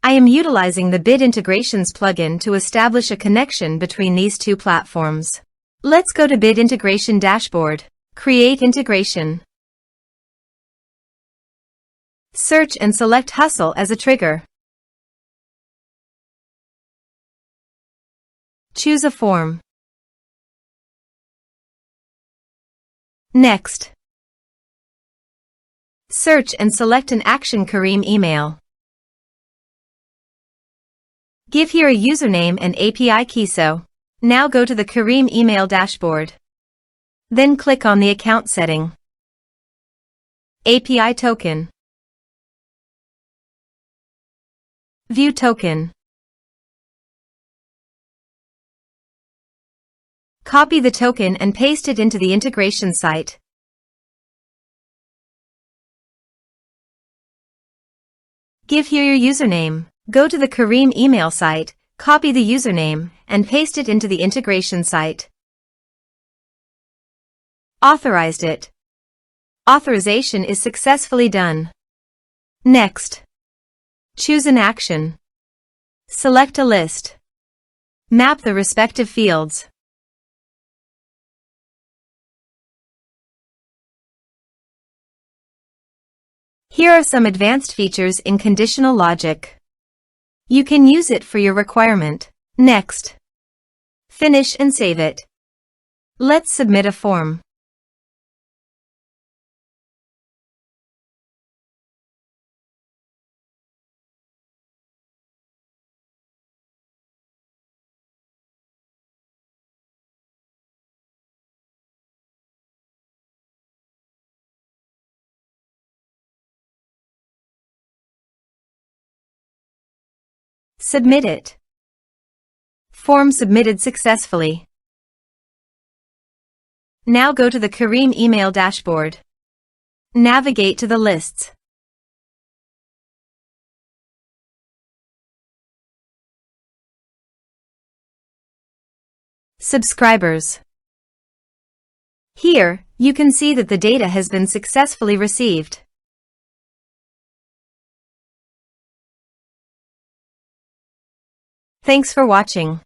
I am utilizing the Bid Integrations plugin to establish a connection between these two platforms. Let's go to Bid Integration Dashboard. Create integration. Search and select Hustle as a trigger. Choose a form. Next. Search and select an action Kirim email. Give here a username and API key. Now go to the Kirim email dashboard. Then click on the account setting. API token. View token. Copy the token and paste it into the integration site. Give here your username. Go to the Kirim email site, copy the username, and paste it into the integration site. Authorized it. Authorization is successfully done. Next. Choose an action. Select a list. Map the respective fields. Here are some advanced features in conditional logic. You can use it for your requirement. Next. Finish and save it. Let's submit a form. Submit it. Form submitted successfully. Now go to the Kirim email dashboard. Navigate to the lists. Subscribers. Here, you can see that the data has been successfully received. Thanks for watching.